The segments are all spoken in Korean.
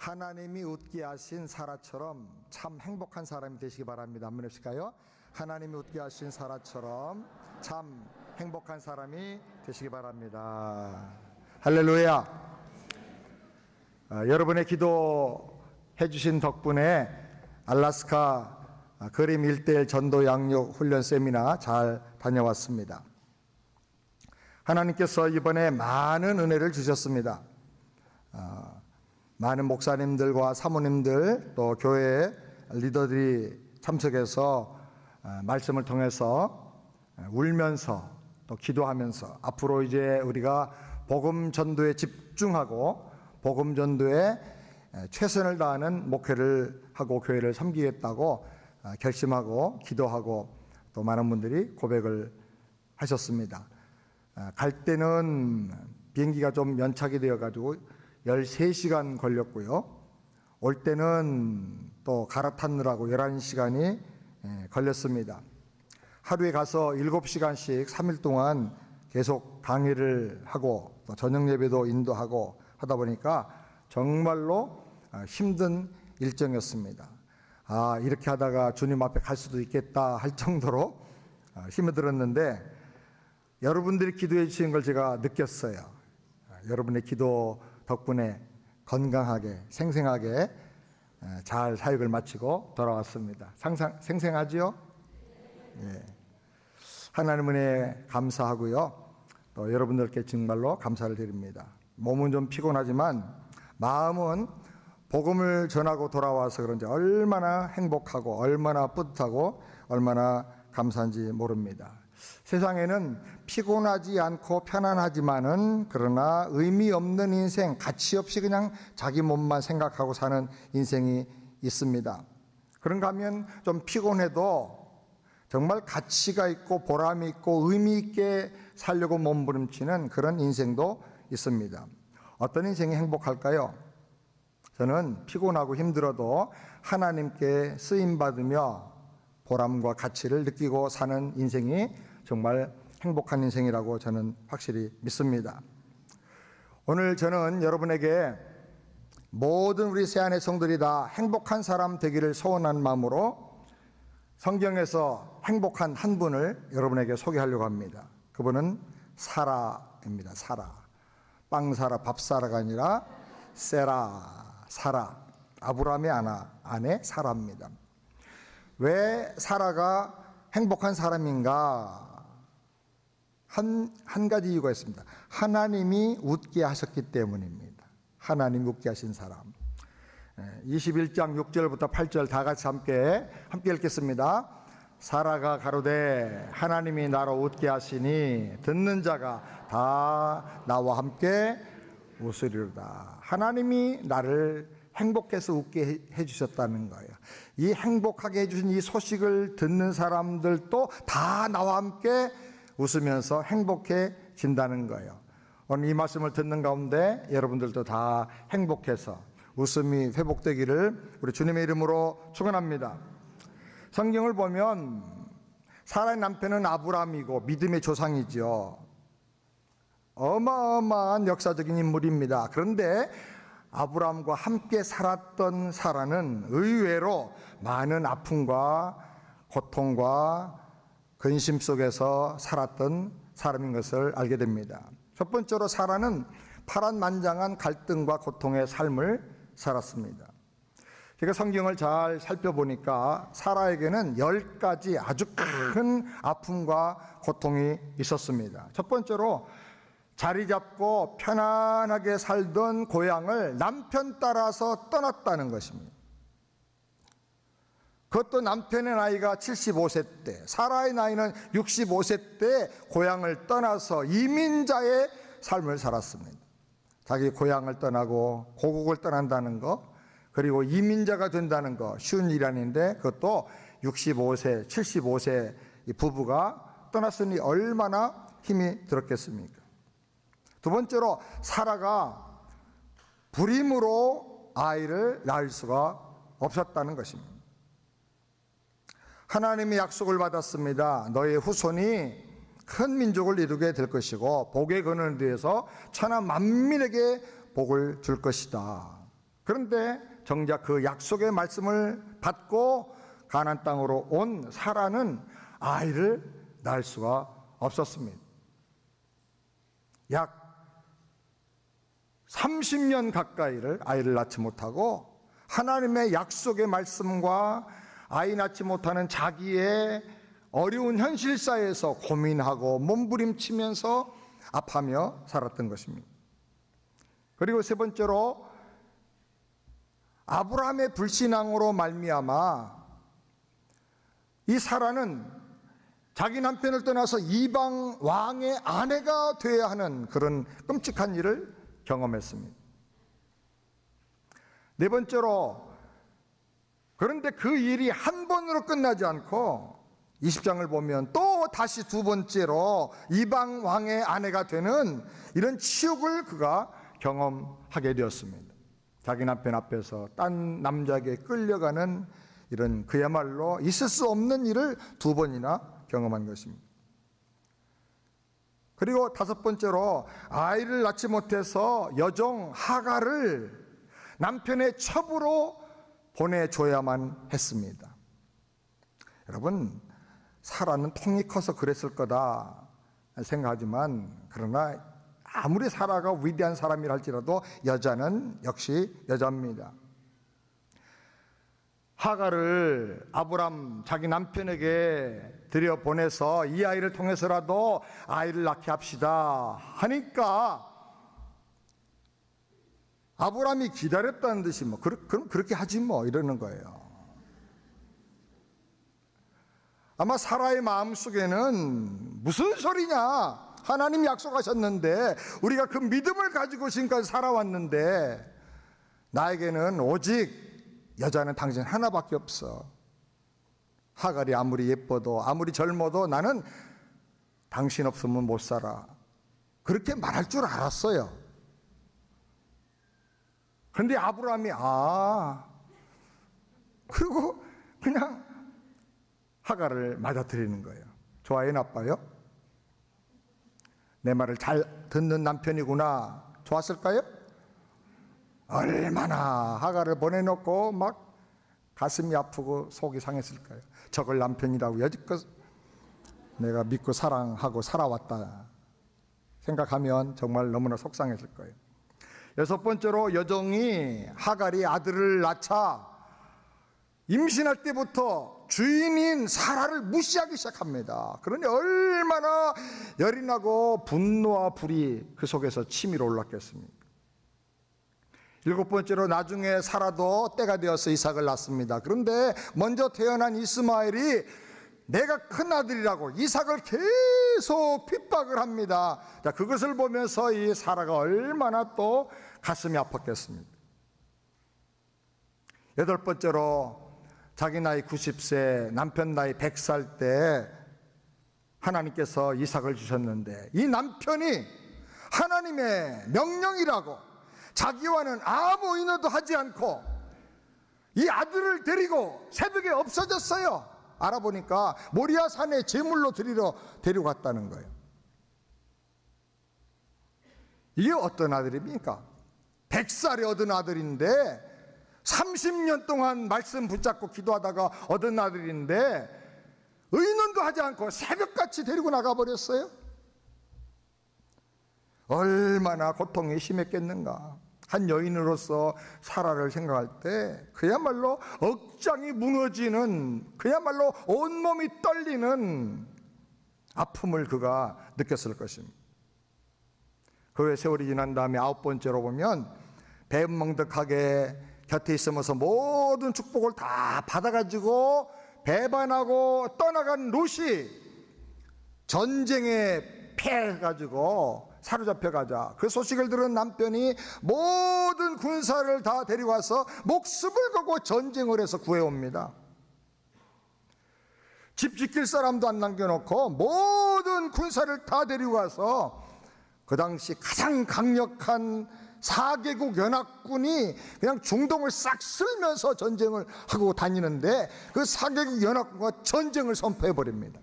하나님이 웃게 하신 사라처럼 참 행복한 사람이 되시기 바랍니다. 한번 해보실까요? 하나님이 웃게 하신 사라처럼 참 행복한 사람이 되시기 바랍니다. 할렐루야. 여러분의 기도해 주신 덕분에 알래스카 그림 1:1 전도 양육 훈련 세미나 잘 다녀왔습니다. 하나님께서 이번에 많은 은혜를 주셨습니다. 많은 목사님들과 사모님들 또 교회 리더들이 참석해서 말씀을 통해서 울면서 또 기도하면서 앞으로 이제 우리가 복음 전도에 집중하고 복음 전도에 최선을 다하는 목회를 하고 교회를 섬기겠다고 결심하고 기도하고 또 많은 분들이 고백을 하셨습니다. 갈 때는 비행기가 좀 연착이 되어가지고 13시간 걸렸고요. 올 때는 또 갈아타느라고 11시간이 걸렸습니다. 하루에 가서 7시간씩 3일 동안 계속 강의를 하고 또 저녁 예배도 인도하고 하다 보니까 정말로 힘든 일정이었습니다. 이렇게 하다가 주님 앞에 갈 수도 있겠다 할 정도로 힘이 들었는데 여러분들이 기도해 주시는 걸 제가 느꼈어요. 여러분의 기도 덕분에 건강하게 생생하게 잘 사역을 마치고 돌아왔습니다. 생생하지요? 예. 하나님 은혜에 감사하고요. 또 여러분들께 정말로 감사를 드립니다. 몸은 좀 피곤하지만 마음은 복음을 전하고 돌아와서 그런지 얼마나 행복하고 얼마나 뿌듯하고 얼마나 감사한지 모릅니다. 세상에는 피곤하지 않고 편안하지만은 그러나 의미 없는 인생, 가치 없이 그냥 자기 몸만 생각하고 사는 인생이 있습니다. 그런가 하면 좀 피곤해도 정말 가치가 있고 보람이 있고 의미 있게 살려고 몸부림치는 그런 인생도 있습니다. 어떤 인생이 행복할까요? 저는 피곤하고 힘들어도 하나님께 쓰임받으며 보람과 가치를 느끼고 사는 인생이 정말 행복한 인생이라고 저는 확실히 믿습니다. 오늘 저는 여러분에게 모든 우리 새안의 성들이 다 행복한 사람 되기를 소원한 마음으로 성경에서 행복한 한 분을 여러분에게 소개하려고 합니다. 그분은 사라입니다. 사라. 빵 사라, 밥 사라가 아니라 세라, 사라. 아브라함의 아내 사라입니다. 왜 사라가 행복한 사람인가? 한 가지 이유가 있습니다. 하나님이 웃게 하셨기 때문입니다. 하나님 웃게 하신 사람. 21장 6절부터 8절 다 같이 함께 읽겠습니다. 사라가 가로되 하나님이 나로 웃게 하시니 듣는 자가 다 나와 함께 웃으리로다. 하나님이 나를 행복해서 웃게 해주셨다는 거예요. 이 행복하게 해주신 이 소식을 듣는 사람들도 다 나와 함께 웃으면서 행복해진다는 거예요. 오늘 이 말씀을 듣는 가운데 여러분들도 다 행복해서 웃음이 회복되기를 우리 주님의 이름으로 축원합니다. 성경을 보면 사라의 남편은 아브라함이고 믿음의 조상이죠. 어마어마한 역사적인 인물입니다. 그런데 아브라함과 함께 살았던 사라는 의외로 많은 아픔과 고통과 근심 속에서 살았던 사람인 것을 알게 됩니다. 첫 번째로 사라는 파란만장한 갈등과 고통의 삶을 살았습니다. 제가 성경을 잘 살펴보니까 사라에게는 10가지 아주 큰 아픔과 고통이 있었습니다. 첫 번째로 자리 잡고 편안하게 살던 고향을 남편 따라서 떠났다는 것입니다. 그것도 남편의 나이가 75세 때, 사라의 나이는 65세 때 고향을 떠나서 이민자의 삶을 살았습니다. 자기 고향을 떠나고 고국을 떠난다는 거, 그리고 이민자가 된다는 거 쉬운 일이 아닌데 그것도 65세, 75세 이 부부가 떠났으니 얼마나 힘이 들었겠습니까? 두 번째로 사라가 불임으로 아이를 낳을 수가 없었다는 것입니다. 하나님의 약속을 받았습니다. 너의 후손이 큰 민족을 이루게 될 것이고 복의 근원에 대해서 천하 만민에게 복을 줄 것이다. 그런데 정작 그 약속의 말씀을 받고 가나안 땅으로 온 사라는 아이를 낳을 수가 없었습니다. 약 30년 가까이를 아이를 낳지 못하고 하나님의 약속의 말씀과 아이 낳지 못하는 자기의 어려운 현실사에서 고민하고 몸부림치면서 아파하며 살았던 것입니다. 그리고 세 번째로 아브라함의 불신앙으로 말미암아 이 사라는 자기 남편을 떠나서 이방 왕의 아내가 되어야 하는 그런 끔찍한 일을 경험했습니다. 네 번째로, 그런데 그 일이 한 번으로 끝나지 않고 20장을 보면 또 다시 두 번째로 이방 왕의 아내가 되는 이런 치욕을 그가 경험하게 되었습니다. 자기 남편 앞에서 딴 남자에게 끌려가는 이런 그야말로 있을 수 없는 일을 두 번이나 경험한 것입니다. 그리고 다섯 번째로 아이를 낳지 못해서 여종 하갈을 남편의 첩으로 보내줘야만 했습니다. 여러분, 사라는 통이 커서 그랬을 거다 생각하지만, 그러나 아무리 사라가 위대한 사람이라 할지라도 여자는 역시 여자입니다. 하갈을 아브람 자기 남편에게 들여보내서 이 아이를 통해서라도 아이를 낳게 합시다 하니까 아브람이 기다렸다는 듯이 그럼 그렇게 하지 이러는 거예요. 아마 사라의 마음속에는 무슨 소리냐, 하나님 약속하셨는데 우리가 그 믿음을 가지고 지금까지 살아왔는데 나에게는 오직 여자는 당신 하나밖에 없어. 하갈이 아무리 예뻐도 아무리 젊어도 나는 당신 없으면 못 살아. 그렇게 말할 줄 알았어요. 그런데 아브라함이 그리고 그냥 하갈을 맞아들이는 거예요. 좋아요, 나빠요? 내 말을 잘 듣는 남편이구나. 좋았을까요? 얼마나 하갈을 보내놓고 막 가슴이 아프고 속이 상했을까요? 저걸 남편이라고 여지껏 내가 믿고 사랑하고 살아왔다 생각하면 정말 너무나 속상했을 거예요. 여섯 번째로, 여종이 하갈이 아들을 낳자 임신할 때부터 주인인 사라를 무시하기 시작합니다. 그러니 얼마나 열이 나고 분노와 불이 그 속에서 치밀어 올랐겠습니까? 일곱 번째로, 나중에 사라도 때가 되어서 이삭을 낳습니다. 그런데 먼저 태어난 이스마엘이 내가 큰 아들이라고 이삭을 계속 핍박을 합니다. 자, 그것을 보면서 이 사라가 얼마나 또 가슴이 아팠겠습니까? 여덟 번째로, 자기 나이 90세, 남편 나이 100살 때 하나님께서 이삭을 주셨는데 이 남편이 하나님의 명령이라고 자기와는 아무 인연도 하지 않고 이 아들을 데리고 새벽에 없어졌어요. 알아보니까 모리아 산에 제물로 드리러 데려갔다는 거예요. 이게 어떤 아들입니까? 100살에 얻은 아들인데 30년 동안 말씀 붙잡고 기도하다가 얻은 아들인데 의논도 하지 않고 새벽같이 데리고 나가버렸어요. 얼마나 고통이 심했겠는가. 한 여인으로서 사라를 생각할 때 그야말로 억장이 무너지는, 그야말로 온몸이 떨리는 아픔을 그가 느꼈을 것입니다. 그 후에 세월이 지난 다음에 아홉 번째로 보면 배은망덕하게 곁에 있으면서 모든 축복을 다 받아가지고 배반하고 떠나간 롯이 전쟁에 패해가지고 사로잡혀가자 그 소식을 들은 남편이 모든 군사를 다 데려와서 목숨을 걸고 전쟁을 해서 구해옵니다. 집 지킬 사람도 안 남겨놓고 모든 군사를 다 데려와서 그 당시 가장 강력한 4개국 연합군이 그냥 중동을 싹 쓸면서 전쟁을 하고 다니는데 그 4개국 연합군과 전쟁을 선포해버립니다.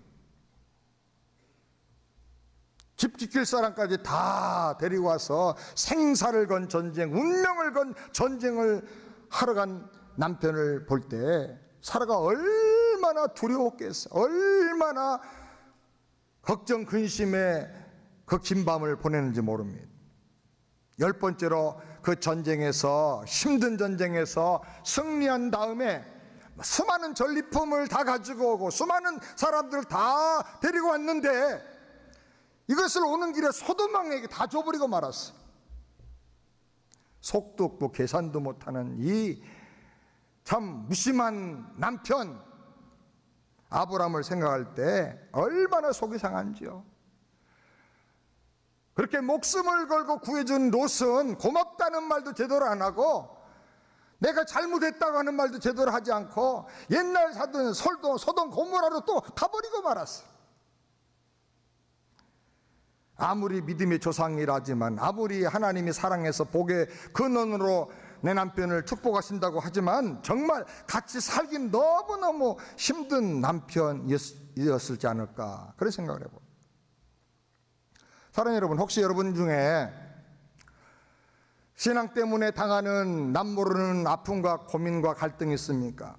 집 지킬 사람까지 다 데리고 와서 생사를 건 전쟁, 운명을 건 전쟁을 하러 간 남편을 볼 때 사라가 얼마나 두려웠겠어, 얼마나 걱정 근심에 그 긴 밤을 보내는지 모릅니다. 10번째로 그 전쟁에서, 힘든 전쟁에서 승리한 다음에 수많은 전리품을 다 가지고 오고 수많은 사람들을 다 데리고 왔는데 이것을 오는 길에 소돔왕에게 다 줘버리고 말았어. 속도 없고 계산도 못하는 이 참 무심한 남편 아브라함을 생각할 때 얼마나 속이 상한지요. 그렇게 목숨을 걸고 구해준 롯은 고맙다는 말도 제대로 안 하고 내가 잘못했다고 하는 말도 제대로 하지 않고 옛날 사던 소돔 고모라로 또 가버리고 말았어. 아무리 믿음의 조상이라지만, 아무리 하나님이 사랑해서 복의 근원으로 내 남편을 축복하신다고 하지만 정말 같이 살긴 너무너무 힘든 남편이었을지 않을까, 그런 생각을 해봅니다. 사랑하는 여러분, 혹시 여러분 중에 신앙 때문에 당하는 남모르는 아픔과 고민과 갈등이 있습니까?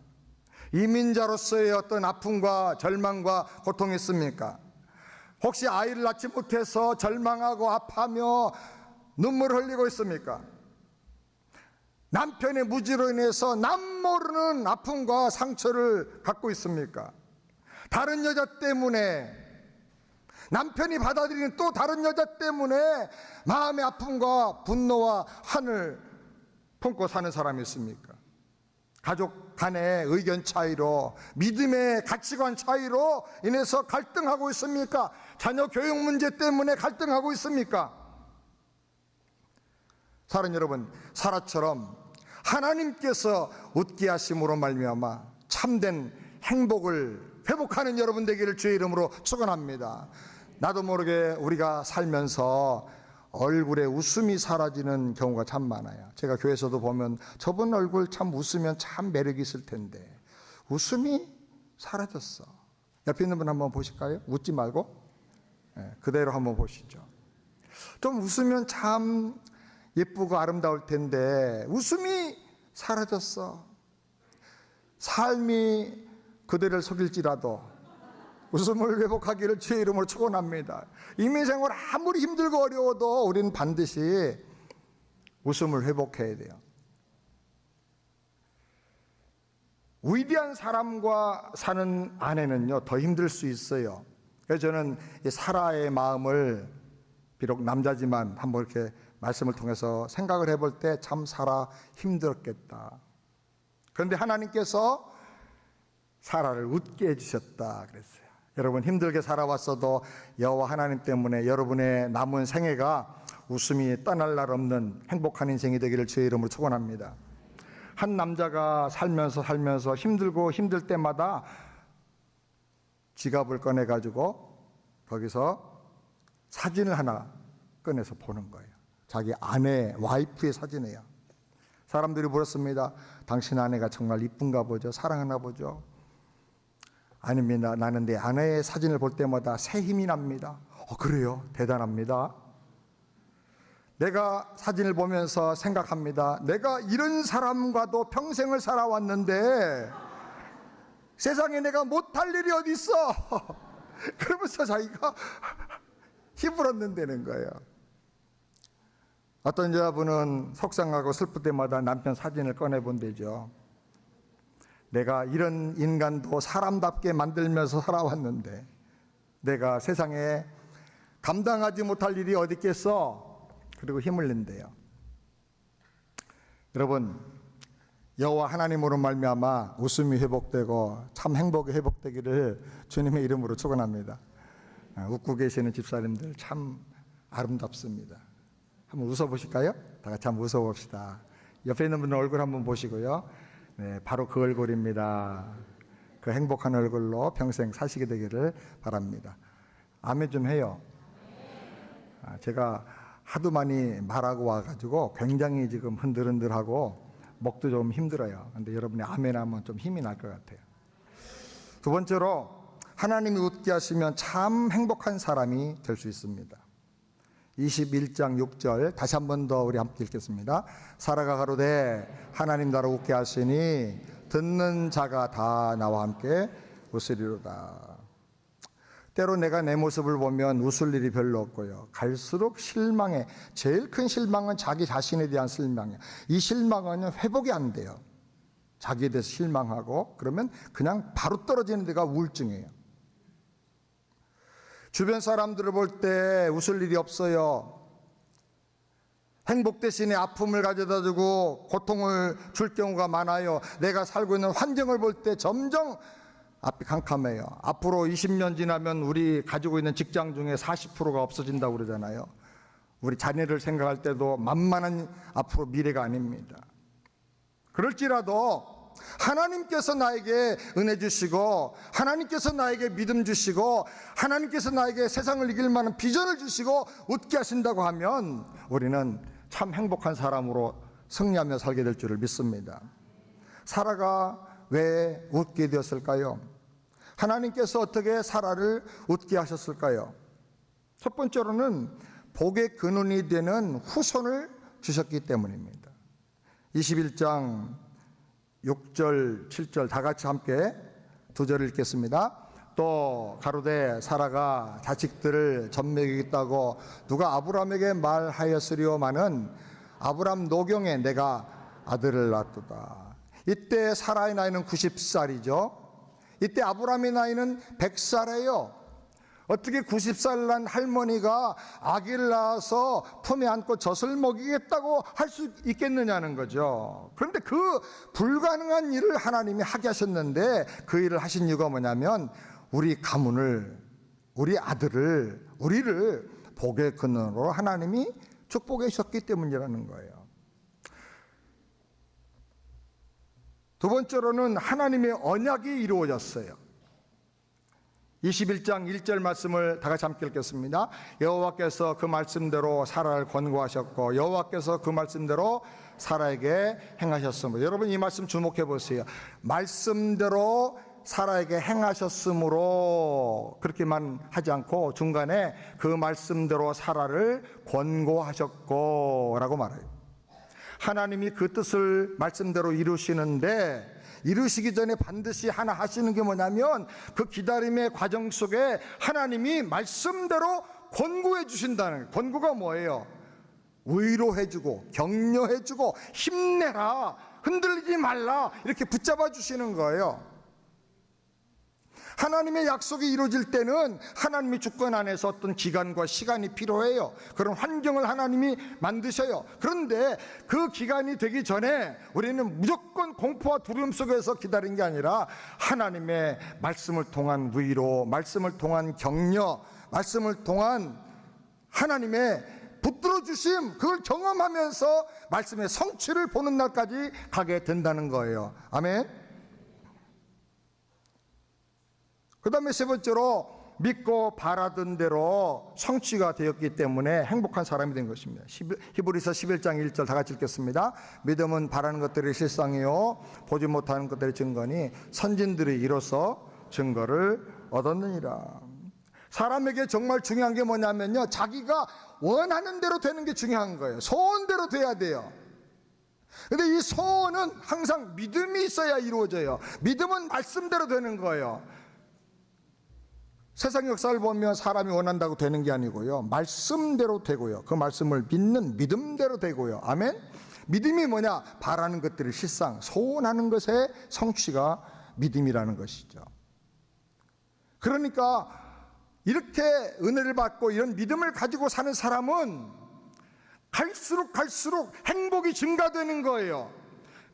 이민자로서의 어떤 아픔과 절망과 고통이 있습니까? 혹시 아이를 낳지 못해서 절망하고 아파하며 눈물을 흘리고 있습니까? 남편의 무지로 인해서 남모르는 아픔과 상처를 갖고 있습니까? 다른 여자 때문에, 남편이 받아들이는 또 다른 여자 때문에 마음의 아픔과 분노와 한을 품고 사는 사람이 있습니까? 가족 간의 의견 차이로, 믿음의 가치관 차이로 인해서 갈등하고 있습니까? 자녀 교육 문제 때문에 갈등하고 있습니까? 사랑하는 여러분, 사라처럼 하나님께서 웃게 하심으로 말미암아 참된 행복을 회복하는 여러분 되기를 주의 이름으로 축원합니다. 나도 모르게 우리가 살면서 얼굴에 웃음이 사라지는 경우가 참 많아요. 제가 교회에서도 보면 저분 얼굴 참 웃으면 참 매력이 있을 텐데 웃음이 사라졌어. 옆에 있는 분 한번 보실까요? 웃지 말고 그대로 한번 보시죠. 좀 웃으면 참 예쁘고 아름다울 텐데 웃음이 사라졌어. 삶이 그대를 속일지라도 웃음을 회복하기를 주의 이름으로 축원합니다. 인민생활 아무리 힘들고 어려워도 우리는 반드시 웃음을 회복해야 돼요. 위대한 사람과 사는 아내는요 더 힘들 수 있어요. 그래서 저는 이 사라의 마음을, 비록 남자지만 한번 이렇게 말씀을 통해서 생각을 해볼 때 참 사라 힘들었겠다. 그런데 하나님께서 사라를 웃게 해주셨다 그랬어요. 여러분, 힘들게 살아왔어도 여호와 하나님 때문에 여러분의 남은 생애가 웃음이 떠날 날 없는 행복한 인생이 되기를 주의 이름으로 축원합니다. 한 남자가 살면서 힘들고 힘들 때마다 지갑을 꺼내가지고 거기서 사진을 하나 꺼내서 보는 거예요. 자기 아내, 와이프의 사진이에요. 사람들이 물었습니다. 당신 아내가 정말 이쁜가 보죠? 사랑하나 보죠? 아닙니다. 나는 내 아내의 사진을 볼 때마다 새 힘이 납니다. 그래요? 대단합니다. 내가 사진을 보면서 생각합니다. 내가 이런 사람과도 평생을 살아왔는데 세상에 내가 못할 일이 어디 있어? 그러면서 자기가 힘을 얻는다는 거예요. 어떤 여자분은 속상하고 슬플 때마다 남편 사진을 꺼내본대죠. 내가 이런 인간도 사람답게 만들면서 살아왔는데 내가 세상에 감당하지 못할 일이 어디 있겠어? 그리고 힘을 낸대요. 여러분, 여호와 하나님으로 말미암아 웃음이 회복되고 참 행복이 회복되기를 주님의 이름으로 축원합니다. 웃고 계시는 집사님들 참 아름답습니다. 한번 웃어보실까요? 다 같이 한번 웃어봅시다. 옆에 있는 분 얼굴 한번 보시고요. 네, 바로 그 얼굴입니다. 그 행복한 얼굴로 평생 사시게 되기를 바랍니다. 아멘 좀 해요. 제가 하도 많이 말하고 와가지고 굉장히 지금 흔들흔들하고 목도 좀 힘들어요. 근데 여러분이 아멘 하면 좀 힘이 날 것 같아요. 두 번째로, 하나님이 웃게 하시면 참 행복한 사람이 될 수 있습니다. 21장 6절 다시 한 번 더 우리 함께 읽겠습니다. 사라가 가로되 하나님 나라 웃게 하시니 듣는 자가 다 나와 함께 웃으리로다. 때로 내가 내 모습을 보면 웃을 일이 별로 없고요. 갈수록 실망해. 제일 큰 실망은 자기 자신에 대한 실망이에요. 이 실망은 회복이 안 돼요. 자기에 대해서 실망하고 그러면 그냥 바로 떨어지는 데가 우울증이에요. 주변 사람들을 볼 때 웃을 일이 없어요. 행복 대신에 아픔을 가져다 주고 고통을 줄 경우가 많아요. 내가 살고 있는 환경을 볼 때 점점 앞이 캄캄해요. 앞으로 20년 지나면 우리 가지고 있는 직장 중에 40%가 없어진다고 그러잖아요. 우리 자녀를 생각할 때도 만만한 앞으로 미래가 아닙니다. 그럴지라도 하나님께서 나에게 은혜 주시고 하나님께서 나에게 믿음 주시고 하나님께서 나에게 세상을 이길 만한 비전을 주시고 웃게 하신다고 하면 우리는 참 행복한 사람으로 승리하며 살게 될 줄을 믿습니다. 사라가 왜 웃게 되었을까요? 하나님께서 어떻게 사라를 웃게 하셨을까요? 첫 번째로는 복의 근원이 되는 후손을 주셨기 때문입니다. 21장 6절 7절 다 같이 함께 두 절을 읽겠습니다. 또 가로되 사라가 자식들을 젖먹이겠다고 누가 아브라함에게 말하였으리오마는 아브라함 노경에 내가 아들을 낳았도다. 이때 사라의 나이는 90살이죠. 이때 아브라함의 나이는 100살이에요. 어떻게 90살 난 할머니가 아기를 낳아서 품에 안고 젖을 먹이겠다고 할 수 있겠느냐는 거죠. 그런데 그 불가능한 일을 하나님이 하게 하셨는데 그 일을 하신 이유가 뭐냐면 우리 가문을, 우리 아들을, 우리를 복의 근원으로 하나님이 축복해 주셨기 때문이라는 거예요. 두 번째로는 하나님의 언약이 이루어졌어요. 21장 1절 말씀을 다 같이 함께 읽겠습니다. 여호와께서 그 말씀대로 사라를 권고하셨고 여호와께서 그 말씀대로 사라에게 행하셨으므로. 여러분 이 말씀 주목해 보세요. 말씀대로 사라에게 행하셨으므로 그렇게만 하지 않고 중간에 그 말씀대로 사라를 권고하셨고 라고 말해요. 하나님이 그 뜻을 말씀대로 이루시는데 이루시기 전에 반드시 하나 하시는 게 뭐냐면 그 기다림의 과정 속에 하나님이 말씀대로 권고해 주신다는 거예요. 권고가 뭐예요? 위로해 주고 격려해 주고 힘내라, 흔들리지 말라 이렇게 붙잡아 주시는 거예요. 하나님의 약속이 이루어질 때는 하나님의 주권 안에서 어떤 기간과 시간이 필요해요. 그런 환경을 하나님이 만드셔요. 그런데 그 기간이 되기 전에 우리는 무조건 공포와 두려움 속에서 기다린 게 아니라 하나님의 말씀을 통한 위로, 말씀을 통한 격려, 말씀을 통한 하나님의 붙들어 주심, 그걸 경험하면서 말씀의 성취를 보는 날까지 가게 된다는 거예요. 아멘. 그 다음에 세 번째로 믿고 바라던 대로 성취가 되었기 때문에 행복한 사람이 된 것입니다. 히브리서 11장 1절 다 같이 읽겠습니다. 믿음은 바라는 것들이 실상이요 보지 못하는 것들이 증거니 선진들이 이로써 증거를 얻었느니라. 사람에게 정말 중요한 게 뭐냐면요, 자기가 원하는 대로 되는 게 중요한 거예요. 소원대로 돼야 돼요. 근데 이 소원은 항상 믿음이 있어야 이루어져요. 믿음은 말씀대로 되는 거예요. 세상 역사를 보면 사람이 원한다고 되는 게 아니고요, 말씀대로 되고요, 그 말씀을 믿는 믿음대로 되고요. 아멘. 믿음이 뭐냐? 바라는 것들이 실상, 소원하는 것의 성취가 믿음이라는 것이죠. 그러니까 이렇게 은혜를 받고 이런 믿음을 가지고 사는 사람은 갈수록 행복이 증가되는 거예요.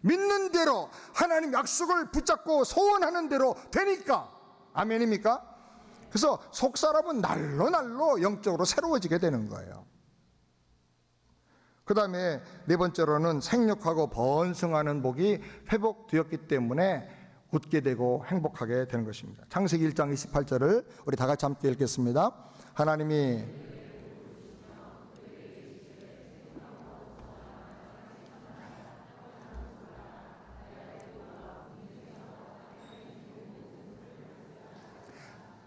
믿는 대로 하나님 약속을 붙잡고 소원하는 대로 되니까. 아멘입니까? 그래서 속사람은 날로 영적으로 새로워지게 되는 거예요. 그 다음에 네 번째로는 생육하고 번성하는 복이 회복되었기 때문에 웃게 되고 행복하게 되는 것입니다. 창세기 1장 28절을 우리 다 같이 함께 읽겠습니다. 하나님이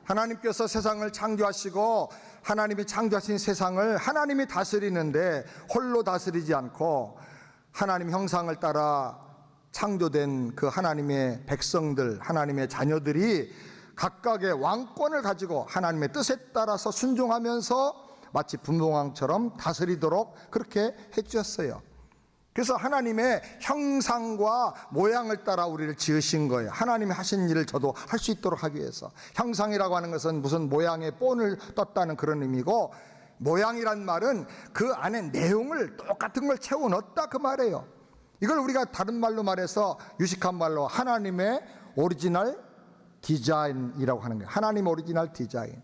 하나님께서 세상을 창조하시고 하나님이 창조하신 세상을 하나님이 다스리는데 홀로 다스리지 않고 하나님 형상을 따라 창조된 그 하나님의 백성들, 하나님의 자녀들이 각각의 왕권을 가지고 하나님의 뜻에 따라서 순종하면서 마치 분봉왕처럼 다스리도록 그렇게 해주셨어요. 그래서 하나님의 형상과 모양을 따라 우리를 지으신 거예요. 하나님이 하신 일을 저도 할 수 있도록 하기 위해서. 형상이라고 하는 것은 무슨 모양의 본을 떴다는 그런 의미고, 모양이란 말은 그 안에 내용을 똑같은 걸 채워 넣었다 그 말이에요. 이걸 우리가 다른 말로 말해서 유식한 말로 하나님의 오리지널 디자인이라고 하는 거예요. 하나님 오리지널 디자인.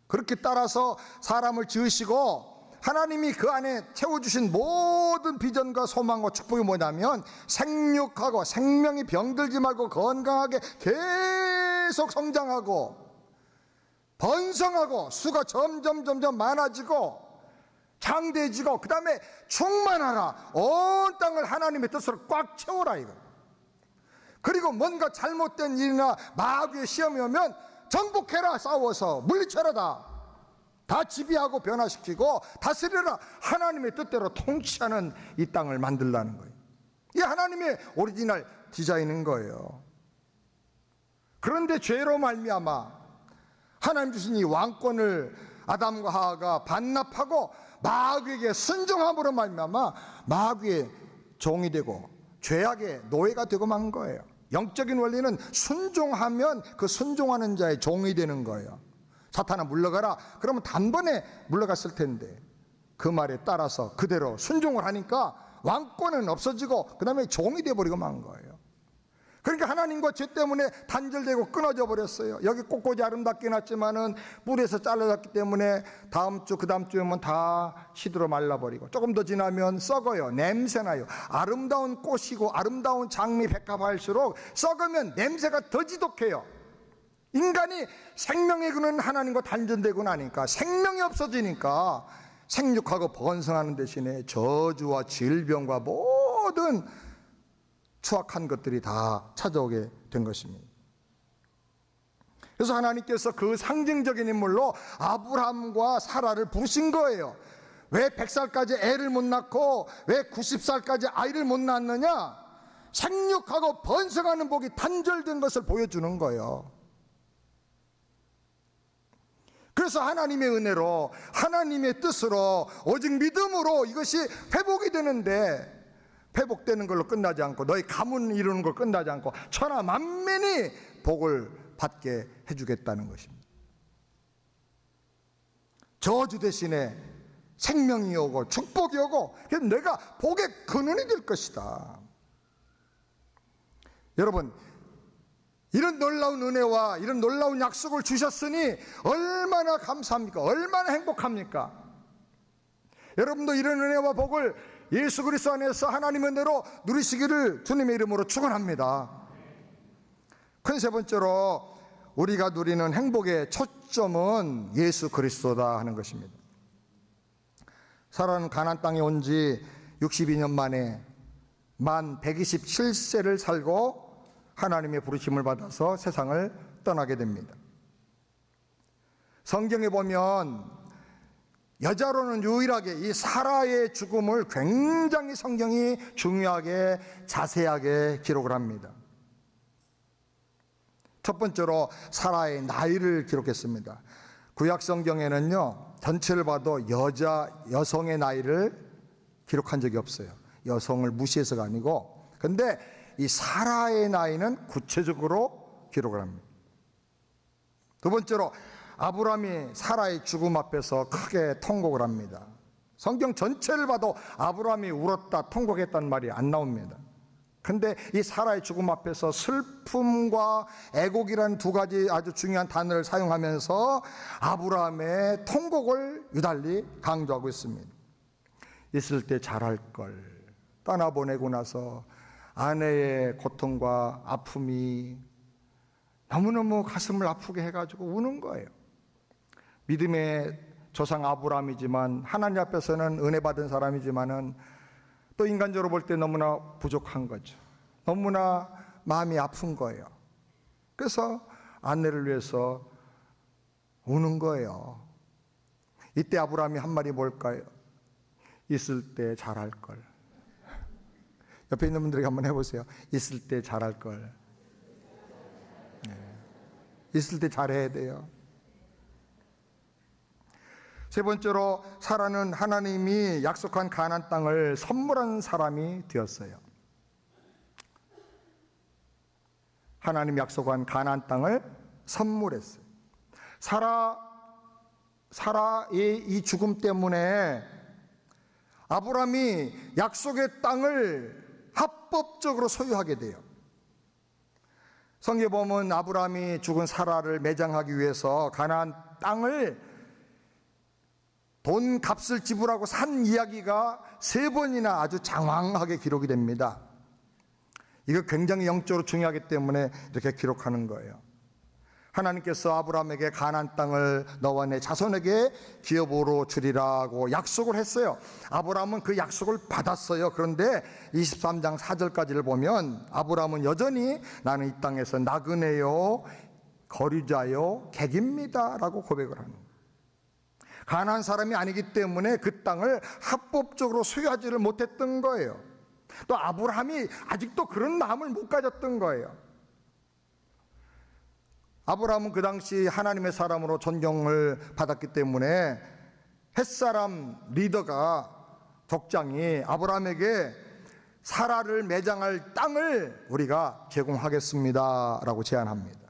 그렇게 따라서 사람을 지으시고 하나님이 그 안에 채워주신 모든 비전과 소망과 축복이 뭐냐면 생육하고 생명이 병들지 말고 건강하게 계속 성장하고 번성하고 수가 점점 많아지고 장대해지고 그 다음에 충만하라, 온 땅을 하나님의 뜻으로 꽉 채워라 이거. 그리고 뭔가 잘못된 일이나 마귀의 시험이 오면 정복해라, 싸워서 물리쳐라, 다 지배하고 변화시키고 다스려라. 하나님의 뜻대로 통치하는 이 땅을 만들라는 거예요. 이게 하나님의 오리지널 디자인인 거예요. 그런데 죄로 말미암아 하나님 주신 이 왕권을 아담과 하와가 반납하고 마귀에게 순종함으로 말미암아 마귀의 종이 되고 죄악의 노예가 되고 만 거예요. 영적인 원리는 순종하면 그 순종하는 자의 종이 되는 거예요. 사탄아 물러가라 그러면 단번에 물러갔을 텐데 그 말에 따라서 그대로 순종을 하니까 왕권은 없어지고 그 다음에 종이 되어버리고 만 거예요. 그러니까 하나님과 죄 때문에 단절되고 끊어져 버렸어요. 여기 꽃꽂이 아름답게 났지만은 뿌리에서 잘라졌기 때문에 다음 주 그 다음 주에 오면 다 시들어 말라버리고 조금 더 지나면 썩어요. 냄새나요. 아름다운 꽃이고 아름다운 장미 백합할수록 썩으면 냄새가 더 지독해요. 인간이 생명의 근원 하나님과 단절되고 나니까 생명이 없어지니까 생육하고 번성하는 대신에 저주와 질병과 모든 추악한 것들이 다 찾아오게 된 것입니다. 그래서 하나님께서 그 상징적인 인물로 아브라함과 사라를 부르신 거예요. 왜 100살까지 애를 못 낳고 왜 90살까지 아이를 못 낳느냐? 생육하고 번성하는 복이 단절된 것을 보여주는 거예요. 그래서 하나님의 은혜로 하나님의 뜻으로 오직 믿음으로 이것이 회복이 되는데, 회복되는 걸로 끝나지 않고 너희 가문 이루는 걸 끝나지 않고 천하 만민이 복을 받게 해주겠다는 것입니다. 저주 대신에 생명이 오고 축복이 오고 내가 복의 근원이 될 것이다. 여러분, 이런 놀라운 은혜와 이런 놀라운 약속을 주셨으니 얼마나 감사합니까? 얼마나 행복합니까? 여러분도 이런 은혜와 복을 예수 그리스도 안에서 하나님의 은혜로 누리시기를 주님의 이름으로 축원합니다. 큰 세 번째로 우리가 누리는 행복의 초점은 예수 그리스도다 하는 것입니다. 사라는 가나안 땅에 온 지 62년 만에 만 127세를 살고 하나님의 부르심을 받아서 세상을 떠나게 됩니다. 성경에 보면 여자로는 유일하게 이 사라의 죽음을 굉장히 성경이 중요하게 자세하게 기록을 합니다. 첫 번째로 사라의 나이를 기록했습니다. 구약 성경에는요 전체를 봐도 여성의 나이를 기록한 적이 없어요. 여성을 무시해서가 아니고. 근데 이 사라의 나이는 구체적으로 기록을 합니다. 두 번째로 아브라함이 사라의 죽음 앞에서 크게 통곡을 합니다. 성경 전체를 봐도 아브라함이 울었다 통곡했다는 말이 안 나옵니다. 근데 이 사라의 죽음 앞에서 슬픔과 애곡이라는 두 가지 아주 중요한 단어를 사용하면서 아브라함의 통곡을 유달리 강조하고 있습니다. 있을 때 잘할 걸 떠나보내고 나서 아내의 고통과 아픔이 너무너무 가슴을 아프게 해가지고 우는 거예요. 믿음의 조상 아브라함이지만 하나님 앞에서는 은혜 받은 사람이지만은 또 인간적으로 볼 때 너무나 부족한 거죠. 너무나 마음이 아픈 거예요. 그래서 아내를 위해서 우는 거예요. 이때 아브라함이 한 말이 뭘까요? 있을 때 잘할 걸. 옆에 있는 분들에게 한번 해보세요. 있을 때 잘할 걸. 있을 때 잘해야 돼요. 세 번째로 사라는 하나님이 약속한 가나안 땅을 선물한 사람이 되었어요. 하나님 약속한 가나안 땅을 선물했어요. 사라의 이 죽음 때문에 아브라함이 약속의 땅을 합법적으로 소유하게 돼요. 성경에 보면 아브라함이 죽은 사라를 매장하기 위해서 가나안 땅을 돈 값을 지불하고 산 이야기가 3번이나 아주 장황하게 기록이 됩니다. 이거 굉장히 영적으로 중요하기 때문에 이렇게 기록하는 거예요. 하나님께서 아브라함에게 가나안 땅을 너와 내 자손에게 기업으로 주리라고 약속을 했어요. 아브라함은 그 약속을 받았어요. 그런데 23장 4절까지를 보면 아브라함은 여전히 나는 이 땅에서 나그네요, 거류자요, 객입니다 라고 고백을 하는 거예요. 가나안 사람이 아니기 때문에 그 땅을 합법적으로 소유하지를 못했던 거예요. 또 아브라함이 아직도 그런 마음을 못 가졌던 거예요. 아브라함은 그 당시 하나님의 사람으로 존경을 받았기 때문에 햇사람 리더가, 족장이 아브라함에게 사라를 매장할 땅을 우리가 제공하겠습니다 라고 제안합니다.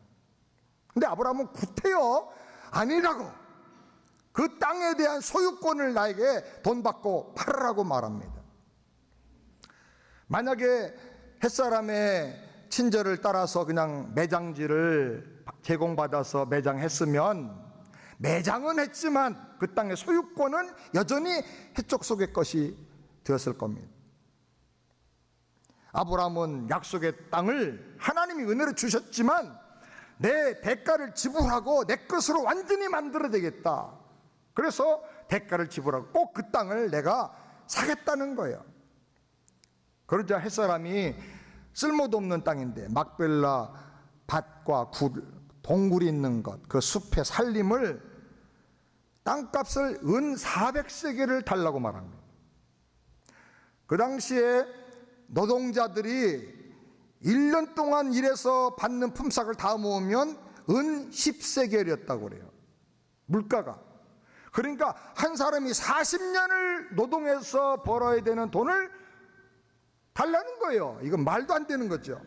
근데 아브라함은 구태여 아니라고, 그 땅에 대한 소유권을 나에게 돈 받고 팔으라고 말합니다. 만약에 햇사람의 친절을 따라서 그냥 매장지를 제공받아서 매장했으면, 매장은 했지만 그 땅의 소유권은 여전히 해족속의 것이 되었을 겁니다. 아브라함은 약속의 땅을 하나님이 은혜로 주셨지만 내 대가를 지불하고 내 것으로 완전히 만들어야 되겠다. 그래서 대가를 지불하고 꼭 그 땅을 내가 사겠다는 거예요. 그러자 햇사람이 쓸모도 없는 땅인데 막벨라 밭과 동굴이 있는 것, 그 숲의 살림을, 땅값을 은 400세겔을 달라고 말합니다. 그 당시에 노동자들이 1년 동안 일해서 받는 품삯을 다 모으면 은 10세겔이었다고 그래요, 물가가. 그러니까 한 사람이 40년을 노동해서 벌어야 되는 돈을 달라는 거예요. 이건 말도 안 되는 거죠.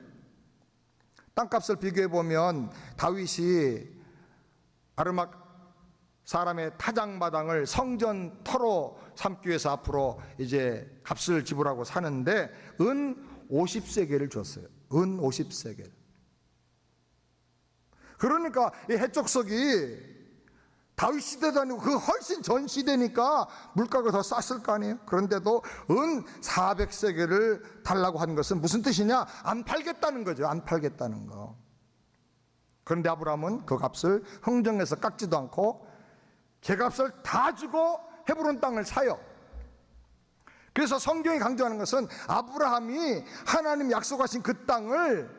땅값을 비교해 보면 다윗이 아르막 사람의 타작마당을 성전 터로 삼기 위해서 앞으로 이제 값을 지불하고 사는데 은 50세겔을 줬어요. 은 50세겔. 그러니까 이 해족석이 다윗 시대도 아니고 그 훨씬 전 시대니까 물가가 더 쌌을 거 아니에요. 그런데도 은 400세겔을 달라고 하는 것은 무슨 뜻이냐? 안 팔겠다는 거죠. 안 팔겠다는 거. 그런데 아브라함은 그 값을 흥정해서 깎지도 않고 제값을 다 주고 헤브론 땅을 사요. 그래서 성경이 강조하는 것은 아브라함이 하나님 약속하신 그 땅을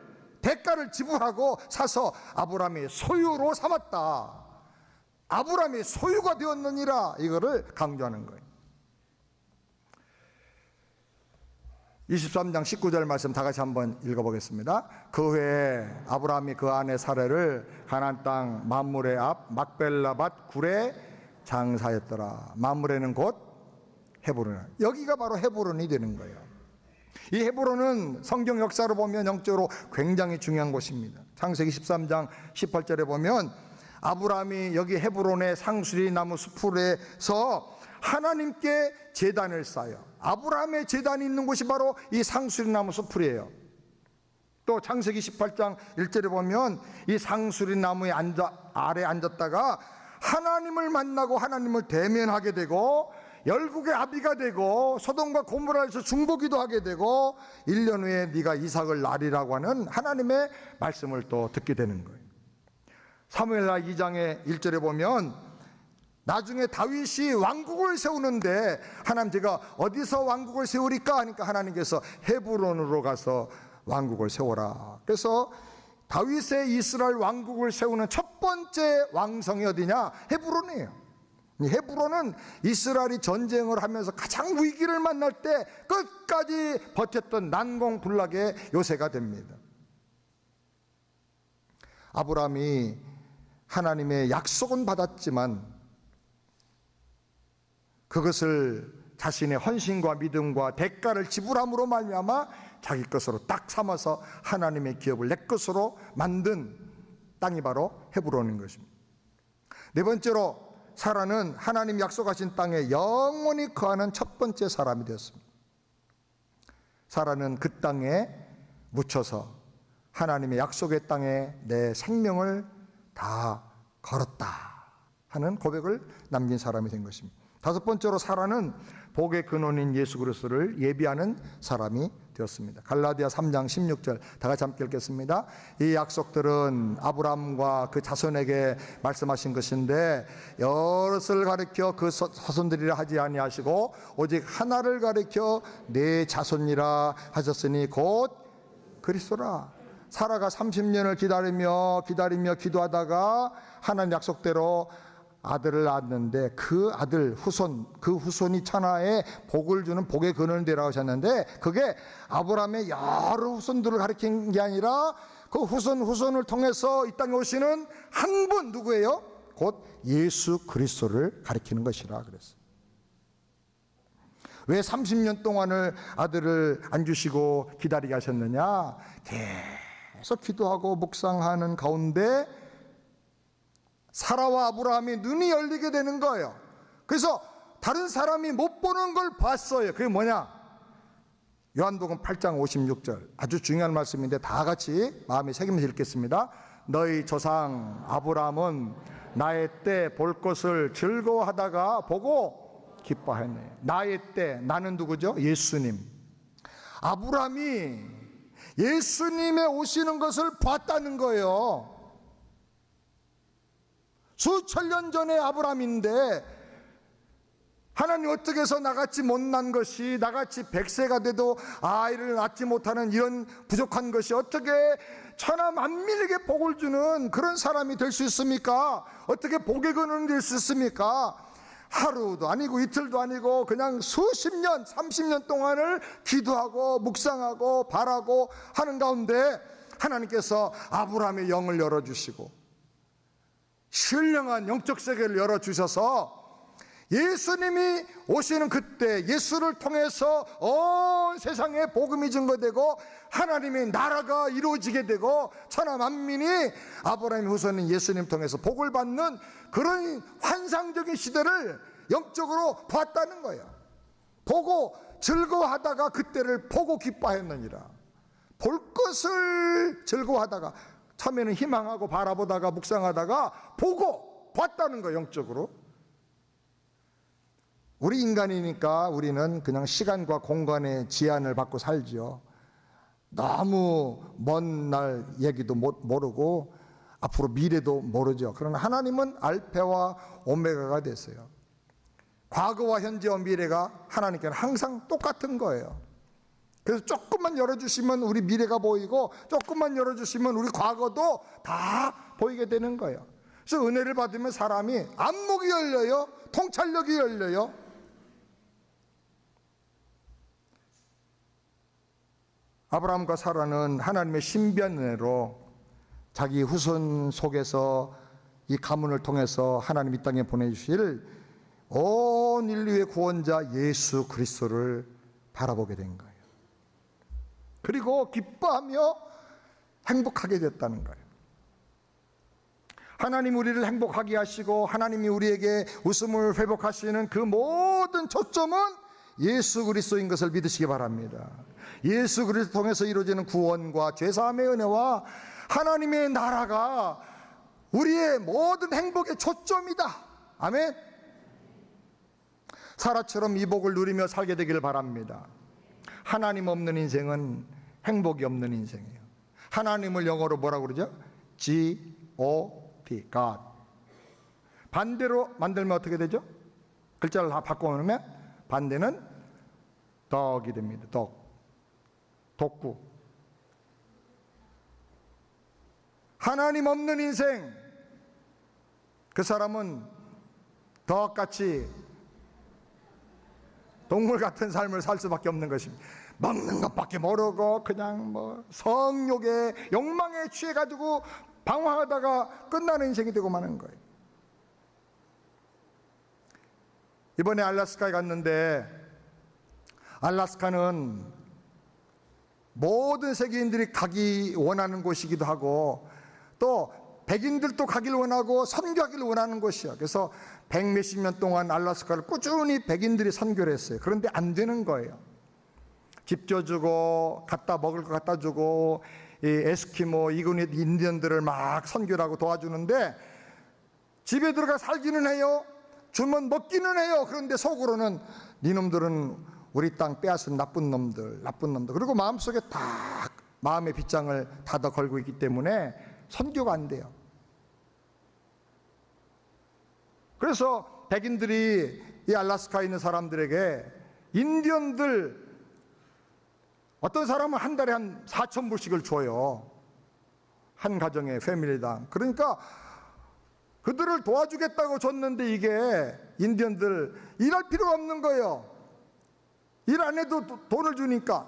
대가를 지불하고 사서 아브라함의 소유로 삼았다. 아브라함의 소유가 되었느니라, 이거를 강조하는 거예요. 23장 19절 말씀 다 같이 한번 읽어보겠습니다. 그 후에 아브라함이 그 아내 사레를 가나안 땅 mamre 앞 막벨라밭 굴에 장사했더라. mamre는 곧 헤브론. 여기가 바로 헤브론이 되는 거예요. 이 헤브론은 성경 역사로 보면 영적으로 굉장히 중요한 곳입니다. 창세기 13장 18절에 보면 아브라함이 여기 헤브론의 상수리 나무 수풀에서 하나님께 제단을 쌓아요. 아브라함의 제단이 있는 곳이 바로 이 상수리 나무 수풀이에요. 또 창세기 18장 1절에 보면 이 상수리 나무에 아래 앉았다가 하나님을 만나고 하나님을 대면하게 되고 열국의 아비가 되고 소돔과 고모라에서 중보기도 하게 되고 1년 후에 네가 이삭을 낳으리라고 하는 하나님의 말씀을 또 듣게 되는 거예요. 사무엘하 2장의 1절에 보면 나중에 다윗이 왕국을 세우는데 하나님, 제가 어디서 왕국을 세우리까 하니까 하나님께서 헤브론으로 가서 왕국을 세워라. 그래서 다윗의 이스라엘 왕국을 세우는 첫 번째 왕성이 어디냐? 헤브론이에요. 헤브론은 이스라엘이 전쟁을 하면서 가장 위기를 만날 때 끝까지 버텼던 난공불락의 요새가 됩니다. 아브라함이 하나님의 약속은 받았지만 그것을 자신의 헌신과 믿음과 대가를 지불함으로 말미암아 자기 것으로 딱 삼아서 하나님의 기업을 내 것으로 만든 땅이 바로 헤브론인 것입니다. 네 번째로 사라는 하나님 약속하신 땅에 영원히 거하는 첫 번째 사람이 되었습니다. 사라는 그 땅에 묻혀서 하나님의 약속의 땅에 내 생명을 다 걸었다 하는 고백을 남긴 사람이 된 것입니다. 다섯 번째로 사라는 복의 근원인 예수 그리스도를 예비하는 사람이 되었습니다. 갈라디아 3장 16절 다 같이 함께 읽겠습니다. 이 약속들은 아브라함과 그 자손에게 말씀하신 것인데 여럿을 가리켜 그 자손들이라 하지 아니하시고 오직 하나를 가리켜 내 자손이라 하셨으니 곧 그리스도라. 사라가 30년을 기다리며 기도하다가 하나님 약속대로 아들을 낳았는데 그 아들 그 후손이 천하에 복을 주는 복의 근원이 되라고 하셨는데 그게 아브라함의 여러 후손들을 가리킨 게 아니라 그 후손을 통해서 이 땅에 오시는 한 분 누구예요? 곧 예수 그리스도를 가리키는 것이라 그랬어요. 왜 30년 동안을 아들을 안 주시고 기다리게 하셨느냐? 계속 기도하고 묵상하는 가운데 사라와 아브라함이 눈이 열리게 되는 거예요. 그래서 다른 사람이 못 보는 걸 봤어요. 그게 뭐냐? 요한복음 8장 56절 아주 중요한 말씀인데 다 같이 마음에 새기면서 읽겠습니다. 너희 조상 아브라함은 나의 때 볼 것을 즐거워하다가 보고 기뻐했네. 나의 때, 나는 누구죠? 예수님. 아브라함이 예수님의 오시는 것을 봤다는 거예요. 수천 년 전에 아브라함인데 하나님 어떻게 해서 나같이 못난 것이 나같이 100세가 돼도 아이를 낳지 못하는 이런 부족한 것이 어떻게 천하 만민에게 복을 주는 그런 사람이 될 수 있습니까? 어떻게 복의 근원이 될 수 있습니까? 하루도 아니고 이틀도 아니고 그냥 수십 년 30년 동안을 기도하고 묵상하고 바라고 하는 가운데 하나님께서 아브라함의 영을 열어주시고 신령한 영적 세계를 열어주셔서 예수님이 오시는 그때 예수를 통해서 온 세상에 복음이 증거되고 하나님의 나라가 이루어지게 되고 천하 만민이 아브라함의 후손인 예수님 통해서 복을 받는 그런 환상적인 시대를 영적으로 봤다는 거예요. 보고 즐거워하다가 그때를 보고 기뻐했느니라. 볼 것을 즐거워하다가 처음에는 희망하고 바라보다가 묵상하다가 보고 봤다는 거예요. 영적으로. 우리 인간이니까 우리는 그냥 시간과 공간의 제한을 받고 살죠. 너무 먼 날 얘기도 모르고 앞으로 미래도 모르죠. 그러나 하나님은 알파와 오메가가 됐어요. 과거와 현재와 미래가 하나님께는 항상 똑같은 거예요. 그래서 조금만 열어주시면 우리 미래가 보이고 조금만 열어주시면 우리 과거도 다 보이게 되는 거예요. 그래서 은혜를 받으면 사람이 안목이 열려요. 통찰력이 열려요. 아브라함과 사라는 하나님의 신비한 은혜로 자기 후손 속에서 이 가문을 통해서 하나님 이 땅에 보내주실 온 인류의 구원자 예수 그리스도를 바라보게 된 거예요. 그리고 기뻐하며 행복하게 됐다는 거예요. 하나님 우리를 행복하게 하시고 하나님이 우리에게 웃음을 회복하시는 그 모든 초점은 예수 그리스도인 것을 믿으시기 바랍니다. 예수 그리스도 통해서 이루어지는 구원과 죄사함의 은혜와 하나님의 나라가 우리의 모든 행복의 초점이다. 아멘. 사라처럼 이 복을 누리며 살게 되기를 바랍니다. 하나님 없는 인생은 행복이 없는 인생이에요. 하나님을 영어로 뭐라고 그러죠? G-O-D, God. 반대로 만들면 어떻게 되죠? 글자를 다 바꿔놓으면 반대는 덕이 됩니다. 독구. 하나님 없는 인생, 그 사람은 덕같이 동물 같은 삶을 살 수밖에 없는 것입니다. 먹는 것밖에 모르고 그냥 뭐 성욕에 욕망에 취해가지고 방황하다가 끝나는 인생이 되고 마는 거예요. 이번에 알래스카에 갔는데, 알래스카는 모든 세계인들이 가기 원하는 곳이기도 하고 또 백인들도 가길 원하고 선교하기를 원하는 곳이야. 그래서 100몇십 년 동안 알래스카를 꾸준히 백인들이 선교를 했어요. 그런데 안 되는 거예요. 집 줘주고 갖다 먹을 거 갖다 주고 이 에스키모 이그닛 인디언들을 막 선교를 하고 도와주는데, 집에 들어가 살기는 해요. 주면 먹기는 해요. 그런데 속으로는 니놈들은 우리 땅 빼앗은 나쁜 놈들. 그리고 마음속에 다 마음의 빗장을 닫아 걸고 있기 때문에 선교가 안 돼요. 그래서 백인들이 이 알래스카에 있는 사람들에게, 인디언들 어떤 사람은 한 달에 한 4,000불씩을 줘요. 한 가정에 패밀리당. 그러니까 그들을 도와주겠다고 줬는데 이게 인디언들 일할 필요가 없는 거예요. 일 안 해도 돈을 주니까.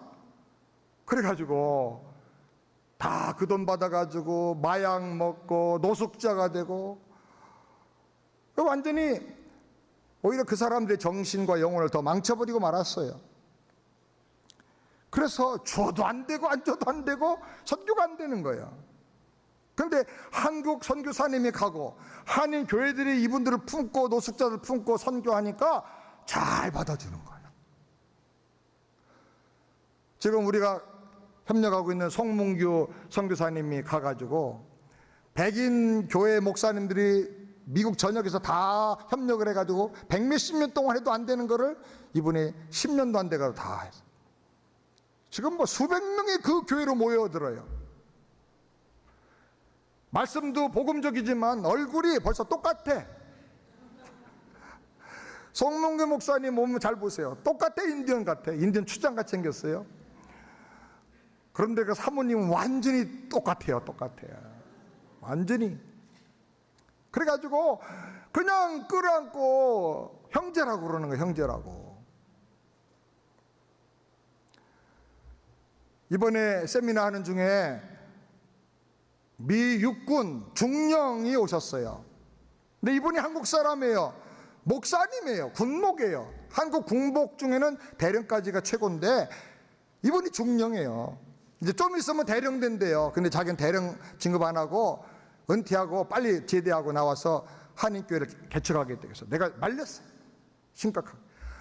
그래가지고 다 그 돈 받아가지고 마약 먹고 노숙자가 되고, 완전히 오히려 그 사람들의 정신과 영혼을 더 망쳐버리고 말았어요. 그래서 줘도 안 되고 안 줘도 안 되고 선교가 안 되는 거예요. 그런데 한국 선교사님이 가고 한인 교회들이 이분들을 품고 노숙자들 품고 선교하니까 잘 받아주는 거예요. 지금 우리가 협력하고 있는 송문규 선교사님이 가가지고 백인 교회 목사님들이 미국 전역에서 다 협력을 해가지고 100몇십 년 동안 해도 안 되는 거를 이분이 10년도 안 돼가지고 다 했어요. 지금 뭐 수백 명이 그 교회로 모여들어요. 말씀도 복음적이지만 얼굴이 벌써 똑같아. 송문규 목사님 몸을 잘 보세요. 똑같아. 인디언 같아. 인디언 추장같이 생겼어요. 그런데 그 사모님은 완전히 똑같아요. 완전히. 그래가지고 그냥 끌어안고 형제라고 그러는 거예요. 형제라고. 이번에 세미나 하는 중에 미 육군 중령이 오셨어요. 근데 이분이 한국 사람이에요. 목사님이에요. 군목이에요. 한국 군복 중에는 대령까지가 최고인데 이분이 중령이에요. 이제 좀 있으면 대령 된대요. 근데 자기는 대령 진급 안 하고 은퇴하고 빨리 제대하고 나와서 한인교회를 개척하게 되겠어. 내가 말렸어. 심각하게.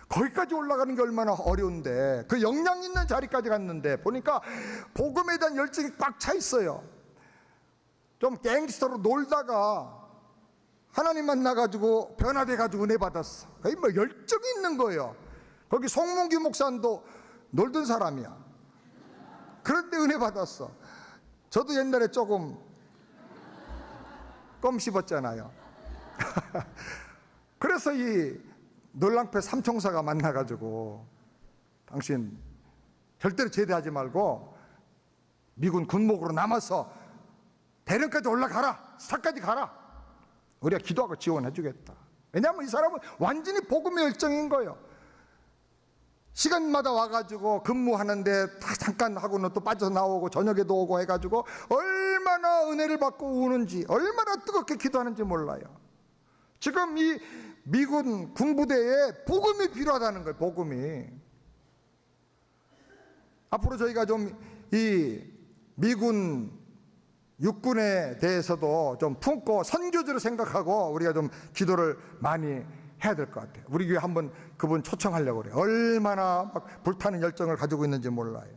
거기까지 올라가는 게 얼마나 어려운데, 그 역량 있는 자리까지 갔는데 보니까 복음에 대한 열정이 꽉 차 있어요. 좀 갱스터로 놀다가 하나님 만나가지고 변화돼가지고 은혜 받았어. 거의 뭐 열정이 있는 거예요. 거기 송문규 목사도 놀던 사람이야. 그런데 은혜 받았어. 저도 옛날에 조금 껌 씹었잖아요. 그래서 이 놀랑패 삼총사가 만나가지고 당신 절대로 제대하지 말고 미군 군목으로 남아서 대령까지 올라가라. 스타까지 가라. 우리가 기도하고 지원해 주겠다. 왜냐하면 이 사람은 완전히 복음의 열정인 거예요. 시간마다 와가지고 근무하는데 다 잠깐 하고는 또 빠져서 나오고 저녁에도 오고 해가지고 얼마나 은혜를 받고 우는지, 얼마나 뜨겁게 기도하는지 몰라요. 지금 이 미군 군부대에 복음이 필요하다는 거예요. 복음이. 앞으로 저희가 좀 이 미군 육군에 대해서도 좀 품고 선교지로 생각하고 우리가 좀 기도를 많이 해야 될 것 같아요. 우리 교회 한번 그분 초청하려고 그래요. 얼마나 막 불타는 열정을 가지고 있는지 몰라요.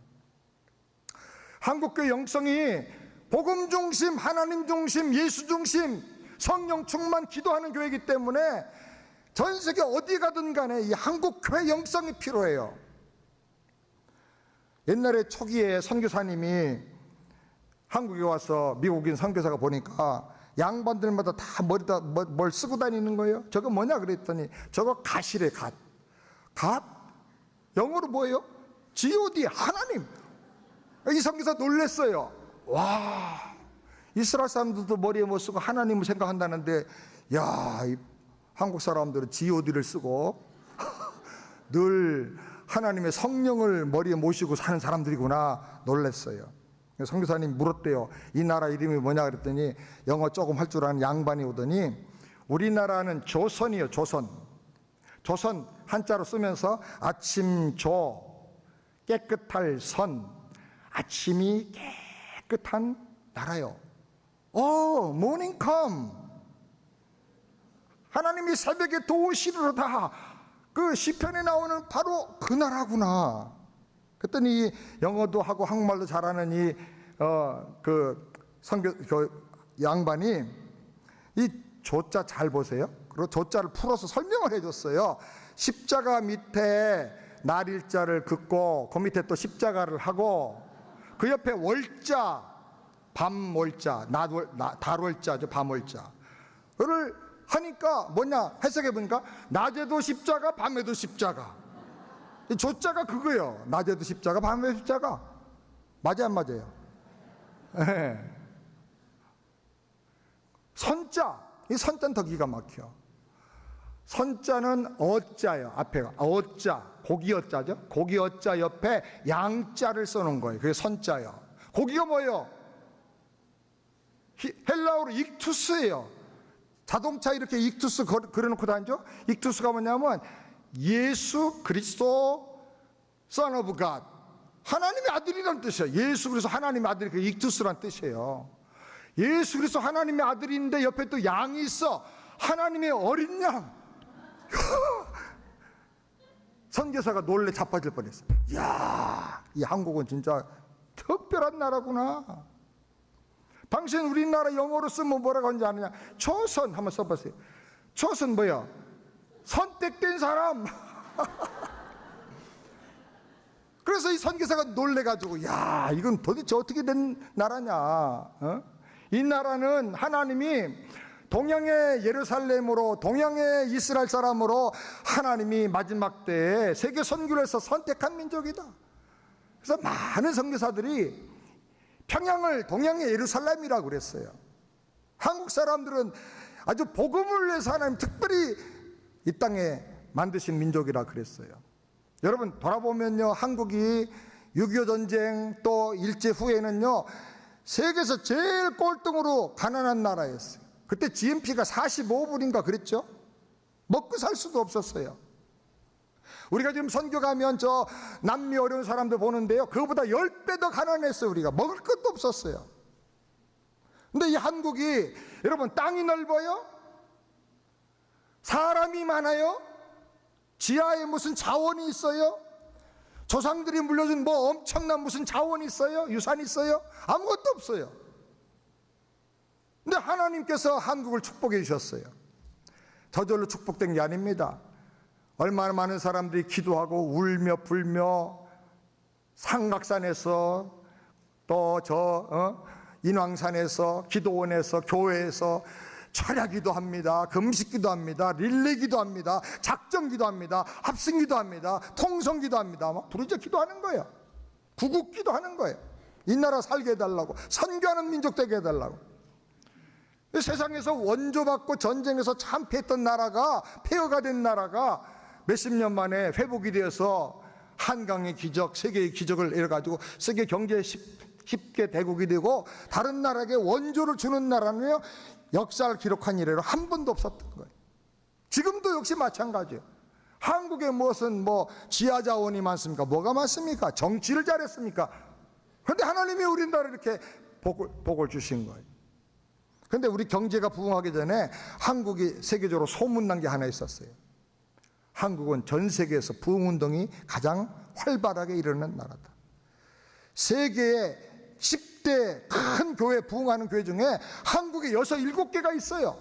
한국교회 영성이 복음 중심, 하나님 중심, 예수 중심, 성령 충만 기도하는 교회이기 때문에 전 세계 어디 가든 간에 이 한국교회 영성이 필요해요. 옛날에 초기에 선교사님이 한국에 와서 미국인 선교사가 보니까 양반들마다 다 머리다 뭘 쓰고 다니는 거예요. 저거 뭐냐 그랬더니 저거 갓이래. 갓. 갓? 영어로 뭐예요? God, 하나님. 이 선교사 놀랬어요. 와, 이스라엘 사람들도 머리에 못 쓰고 하나님을 생각한다는데, 야, 한국 사람들은 GOD를 쓰고 늘 하나님의 성령을 머리에 모시고 사는 사람들이구나 놀랐어요. 선교사님 물었대요. 이 나라 이름이 뭐냐 그랬더니 영어 조금 할 줄 아는 양반이 오더니 우리나라는 조선이요. 조선 한자로 쓰면서 아침조 깨끗할 선, 아침이 깨끗한 나라요. 모닝 컴. 하나님이 새벽에 도우시리로 다 그 시편에 나오는 바로 그 나라구나. 그랬더니 영어도 하고 한국말도 잘하는 이 선교 양반이 이 조자 잘 보세요. 그리고 조자를 풀어서 설명을 해줬어요. 십자가 밑에 날일자를 긋고 그 밑에 또 십자가를 하고 그 옆에 월자, 밤월자, 달월자죠. 밤월자를 하니까 뭐냐 해석해 보니까 낮에도 십자가, 밤에도 십자가. 조자가 그거예요. 낮에도 십자가, 밤에도 십자가. 맞아요, 안 맞아요? 네. 선자, 이 선자는 더 기가 막혀. 선자는 어자예요. 앞에가 어자, 고기 어자죠. 고기 어자 옆에 양자를 써놓은 거예요. 그게 선자예요. 고기가 뭐예요? 헬라어로 익투스예요. 자동차 이렇게 익투스 그려놓고 다니죠. 익투스가 뭐냐면 예수 그리스도 Son of God, 하나님의 아들이라는 뜻이에요. 예수 그리스도 하나님의 아들이 그 익투스란 뜻이에요. 예수 그리스도 하나님의 아들인데 옆에 또 양이 있어. 하나님의 어린 양. 선교사가 놀래 자빠질 뻔했어요. 이야, 이 한국은 진짜 특별한 나라구나. 당신 우리나라 영어로 쓰면 뭐라고 하는지 아느냐? 초선 한번 써보세요. 초선 뭐야? 선택된 사람. 그래서 이 선교사가 놀래가지고 야, 이건 도대체 어떻게 된 나라냐? 이 나라는 하나님이 동양의 예루살렘으로, 동양의 이스라엘 사람으로 하나님이 마지막 때에 세계 선교를 해서 선택한 민족이다. 그래서 많은 선교사들이 평양을 동양의 예루살렘이라고 그랬어요. 한국 사람들은 아주 복음을 위해서 하나님 특별히 이 땅에 만드신 민족이라 그랬어요. 여러분 돌아보면요, 한국이 6.25 전쟁 또 일제 후에는요 세계에서 제일 꼴등으로 가난한 나라였어요. 그때 GNP가 45불인가 그랬죠. 먹고 살 수도 없었어요. 우리가 지금 선교 가면 저 남미 어려운 사람들 보는데요, 그거보다 10배 더 가난했어요. 우리가 먹을 것도 없었어요. 근데 이 한국이 여러분 땅이 넓어요? 사람이 많아요? 지하에 무슨 자원이 있어요? 조상들이 물려준 뭐 엄청난 무슨 자원이 있어요? 유산이 있어요? 아무것도 없어요. 근데 하나님께서 한국을 축복해 주셨어요. 저절로 축복된 게 아닙니다. 얼마나 많은 사람들이 기도하고 울며 불며 삼각산에서 또 인왕산에서 기도원에서 교회에서 철야기도 합니다. 금식기도 합니다. 릴레기도 합니다. 작정기도 합니다. 합승기도 합니다. 통성기도 합니다. 막 부르짖어 기도하는 거예요. 구국기도 하는 거예요. 이 나라 살게 해달라고, 선교하는 민족 되게 해달라고. 세상에서 원조받고 전쟁에서 참패했던 나라가, 폐허가 된 나라가 몇십 년 만에 회복이 되어서 한강의 기적, 세계의 기적을 이뤄가지고 세계 경제 10개 대국이 되고 다른 나라에게 원조를 주는 나라는요, 역사를 기록한 이래로 한 번도 없었던 거예요. 지금도 역시 마찬가지예요. 한국에 무엇은 뭐 지하자원이 많습니까? 뭐가 많습니까? 정치를 잘했습니까? 그런데 하나님이 우리나라에 이렇게 복을 주신 거예요. 그런데 우리 경제가 부흥하기 전에 한국이 세계적으로 소문난 게 하나 있었어요. 한국은 전 세계에서 부흥운동이 가장 활발하게 일어나는 나라다. 세계의 10대 큰 교회, 부흥하는 교회 중에 한국에 6, 7개가 있어요.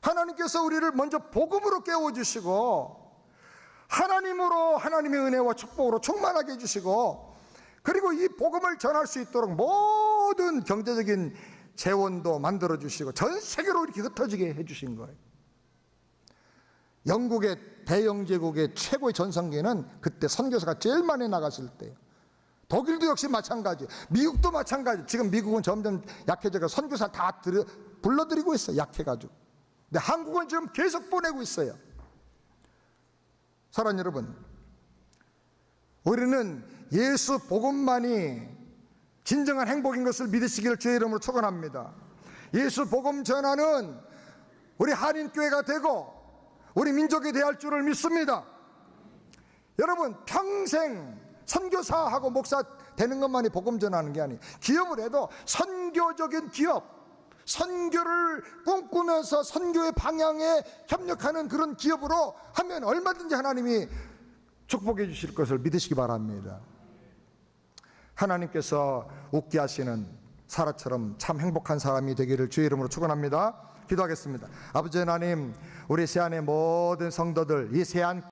하나님께서 우리를 먼저 복음으로 깨워주시고 하나님으로, 하나님의 은혜와 축복으로 충만하게 해주시고, 그리고 이 복음을 전할 수 있도록 모든 경제적인 재원도 만들어주시고 전 세계로 이렇게 흩어지게 해주신 거예요. 영국의 대영제국의 최고의 전성기는 그때 선교사가 제일 많이 나갔을 때예요. 독일도 역시 마찬가지, 미국도 마찬가지. 지금 미국은 점점 약해져서 선교사 다 불러들이고 있어요. 약해가지고. 근데 한국은 지금 계속 보내고 있어요. 사랑하는 여러분, 우리는 예수 복음만이 진정한 행복인 것을 믿으시기를 주의 이름으로 축원합니다. 예수 복음 전하는 우리 한인교회가 되고 우리 민족이 되어야 할 줄을 믿습니다. 여러분, 평생 선교사하고 목사 되는 것만이 복음 전하는 게 아니에요. 기업을 해도 선교적인 기업, 선교를 꿈꾸면서 선교의 방향에 협력하는 그런 기업으로 하면 얼마든지 하나님이 축복해 주실 것을 믿으시기 바랍니다. 하나님께서 웃게 하시는 사라처럼 참 행복한 사람이 되기를 주의 이름으로 축원합니다. 기도하겠습니다. 아버지 하나님, 우리 세안의 모든 성도들, 이 세안